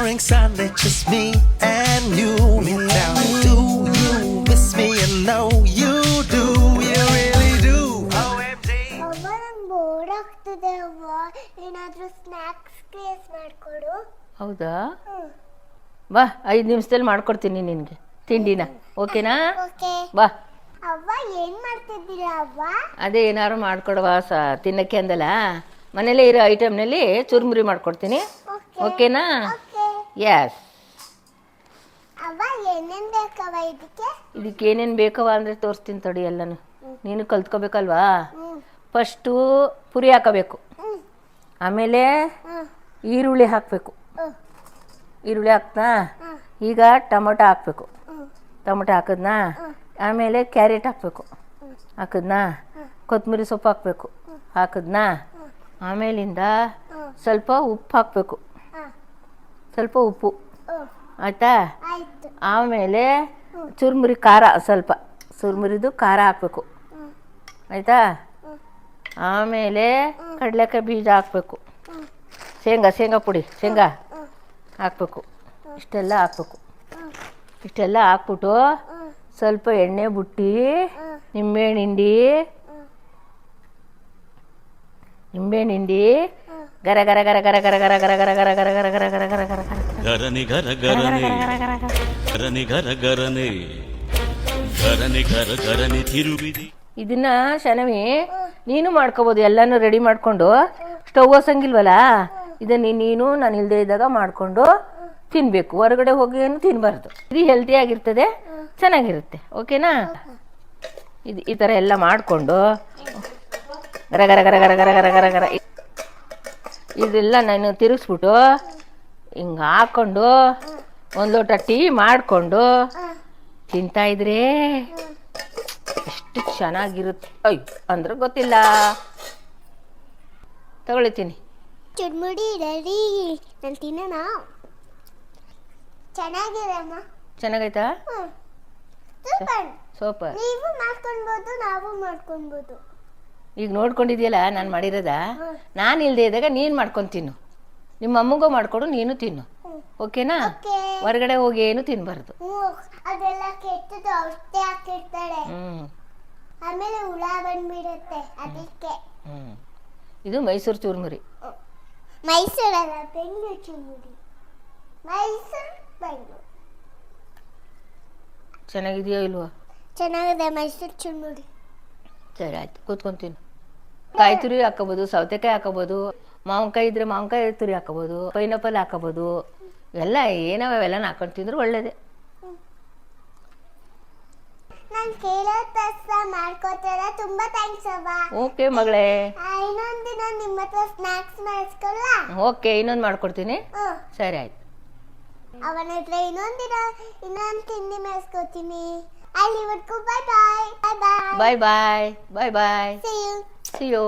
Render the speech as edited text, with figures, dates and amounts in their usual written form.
drinks and it's just me and you. Now do you miss me? And know you do, you really do. OMG. ಅವ್ವ ನಂಗೆ bore ಆಗ್ತಿದೆ ಅವ್ವ, ಏನಾದರೂ snacks craze ಮಾಡಿಕೊಡು. ಹೌದಾ, ಬಾ 5 ನಿಮಿಷದಲ್ಲಿ ಮಾಡ್ಕೊಡ್ತೀನಿ ನಿನಗೆ ತಿಂಡಿನ, ಓಕೆನಾ? ಓಕೆ. ಬಾ. ಅವ್ವ ಏನು ಮಾಡ್ತಿದ್ದೀರಾ ಅವ್ವ? ಅದೇ ಏನಾದ್ರು ಮಾಡ್ಕೊಡುವ ತಿನ್ನಕ್ಕೆ ಅಂದಲ್ಲ, ಮನೇಲೇ ಇರೋ ಐಟಮ್ನಲ್ಲಿ ಚುರುಮುರಿ ಮಾಡ್ಕೊಡ್ತೀನಿ, ಓಕೆನಾ? ಎಸ್. ಅವ್ವ ಏನೇನು ಬೇಕವ್ವ ಇದಕ್ಕೆ ಏನೇನು ಬೇಕವ ಅಂದರೆ ತೋರಿಸ್ತೀನಿ ತಡಿ ಎಲ್ಲನೂ, ನೀನು ಕಲ್ತ್ಕೋಬೇಕಲ್ವಾ? ಫಸ್ಟು ಪುರಿ ಹಾಕೋಬೇಕು, ಆಮೇಲೆ ಈರುಳ್ಳಿ ಹಾಕಬೇಕು, ಈರುಳ್ಳಿ ಹಾಕ್ತಾ ಈಗ ಟೊಮೊಟೊ ಹಾಕಬೇಕು, ಟೊಮೊಟೊ ಹಾಕಿದ್ನಾ, ಆಮೇಲೆ ಕ್ಯಾರೆಟ್ ಹಾಕಬೇಕು, ಹಾಕಿದ್ನಾ, ಕೊತ್ತಂಬರಿ ಸೊಪ್ಪು ಹಾಕಬೇಕು, ಹಾಕಿದ್ನಾ, ಆಮೇಲಿಂದ ಸ್ವಲ್ಪ ಉಪ್ಪು ಹಾಕಬೇಕು, ಸ್ವಲ್ಪ ಉಪ್ಪು ಆಯಿತಾ? ಆಮೇಲೆ ಚುರುಮುರಿ ಖಾರ, ಸ್ವಲ್ಪ ಚುರುಮುರಿದು ಖಾರ ಹಾಕಬೇಕು, ಆಯಿತಾ? ಆಮೇಲೆ ಕಡಲೆಕಾಯಿ ಬೀಜ ಹಾಕಬೇಕು, ಶೇಂಗಾ ಪುಡಿ ಹಾಕಬೇಕು, ಇಷ್ಟೆಲ್ಲ ಹಾಕ್ಬೇಕು. ಇಷ್ಟೆಲ್ಲ ಹಾಕ್ಬಿಟ್ಟು ಸ್ವಲ್ಪ ಎಣ್ಣೆ ಬುಟ್ಟಿ, ನಿಂಬೆಹಣ್ಣು ಹಿಂಡಿ ಗರ ಗರ ಗರ ಗರ ಗರ ಗರ ಗರ ಗರ ಗರ ಗರ ಗರ ಗರ ಗರ ಗರ ಗರ ಗರನಿ ಗರ ಗರನಿ ಗರನಿ ಗರ ಗರನಿ ಗರನಿ ಗರ ಗರನಿ ತಿರುಗಿದಿ. ಇದನ್ನ ಶನವಿ ನೀನು ಮಾಡ್ಕೋಬೋದು, ಎಲ್ಲನೂ ರೆಡಿ ಮಾಡಿಕೊಂಡು. ಸ್ಟವ್ ಹೊಸಂಗಿಲ್ವಲ್ಲ, ಇದನ್ನು ನೀನು ನಾನು ಇಲ್ಲದೆ ಇದ್ದಾಗ ಮಾಡಿಕೊಂಡು ತಿನ್ನಬೇಕು, ಹೊರಗಡೆ ಹೋಗಿ ಏನು ತಿನ್ನಬಾರ್ದು. ಇದು ಹೆಲ್ತಿಯಾಗಿರ್ತದೆ, ಚೆನ್ನಾಗಿರುತ್ತೆ, ಓಕೆನಾ? ಇದು ಈ ಥರ ಎಲ್ಲ ಮಾಡಿಕೊಂಡು ಗರ ಗರ ಗರ ಗರ ಗರ ಗರ ಗರ ಗರ ಇದೆಲ್ಲ ನಾನು ತಿರುಗಿಸ್ಬಿಟ್ಟು ಹಿಂಗೆ ಹಾಕ್ಕೊಂಡು ಒಂದು ಲೋಟ ಟೀ ಮಾಡಿಕೊಂಡು ತಿಂತಾಯಿದ್ರೆ ಎಷ್ಟು ಚೆನ್ನಾಗಿರುತ್ತೆ. ಅಯ್ಯೋ ಅಂದ್ರೆ ಗೊತ್ತಿಲ್ಲ, ತಗೊಳ್ತೀನಿ. ಚುರುಮುರಿ ರೆಡಿ, ನಾನು ತಿನ್ನೋಣ. ಚೆನ್ನಾಗಿದೆ ಅಮ್ಮ. ಚೆನ್ನಾಗೈತಾ? ಸೂಪರ್. ಸೂಪರ್. ನೀವು ಮಾಡ್ಕೊಳ್ಬೋದು, ನಾವು ಮಾಡ್ಕೊಳ್ಬೋದು. ಈಗ ನೋಡ್ಕೊಂಡಿದ್ಯಲ್ಲ ನಾನು ಮಾಡಿರೋದ, ನಾನು ಇಲ್ಲದೆ ಇದ್ದಾಗ ನೀನು ಮಾಡ್ಕೊಂಡು ತಿನ್ನು, ನಿಮ್ಮ ಅಮ್ಮಗೂ ಮಾಡಿಕೊಡು, ನೀನು ತಿನ್ನು, ಓಕೆನಾ? ಹೊರಗಡೆ ಹೋಗಿ ಏನು ತಿನ್ನಬಾರ್ದು. ಅದೆಲ್ಲ ಕೆಟ್ಟದ್ದು ಔಷಧಿ ಹಾಕಿರ್ತಾಳೆ, ಆಮೇಲೆ ಹುಳ ಬಂದ್ಬಿಡುತ್ತೆ, ಅದಕ್ಕೆ. ಇದು ಮೈಸೂರು ಚುರುಮುರಿ. ಮೈಸೂರಲ್ಲ, ಬೆಂಗಳೂರು ಚುರುಮುರಿ. ಮೈಸೂರು ಬೆಂಗಳೂರು. ಚೆನ್ನಾಗಿದೆಯೋ ಇಲ್ವೋ? ಚೆನ್ನಾಗಿದೆ ಮೈಸೂರು ಚುರುಮುರಿ. ಸರಿ ಆಯ್ತು, ಕೂತ್ಕೊಂತೀನಿ. ಕಾಯಿ ತುರಿ ಹಾಕೋಬೋದು, ಸೌತೆಕಾಯಿ ಹಾಕೋಬೋದು, ಮಾವಿನಕಾಯಿ ಇದ್ರೆ ಮಾವಿನಕಾಯಿ ತುರಿ ಹಾಕೋಬೋದು, ಪೈನಾಪಲ್ ಹಾಕೋಬೋದು, ಎಲ್ಲ ಏನವೆಲ್ಲ ಹಾಕೊಂಡು ತಿಂದ್ರೆ ಒಳ್ಳೇದೇ. ನಾನು ಕೇಳೋ ತರ ಮಾಡ್ಕೋತಾರ, ತುಂಬಾ ಥ್ಯಾಂಕ್ಸ್ ಅವ್ವ. ಓಕೆ ಮಗಳೇ, ಇನ್ನೊಂದು ದಿನ ನಿಮ್ಮ ಹತ್ರ ಸ್ನ್ಯಾಕ್ಸ್ ಮಾಡಿಸ್ಕೊಳ್ಳ. ಓಕೆ, ಇನ್ನೊಂದು ಮಾಡ್ಕೊಡ್ತೀನಿ. ಸರಿ ಆಯ್ತು. ಅವನ ಹತ್ರ ಇನ್ನೊಂದು ತಿಂಡಿ ಮಾಡಿಸ್ಕೊತೀನಿ. ಅಲ್ಲಿವರೆಗೂ ಬಾಯ್ ಬಾಯ್. ಬಾಯ್ ಬಾಯ್ ಬಾಯ್ ಬಾಯ್. See you. See you.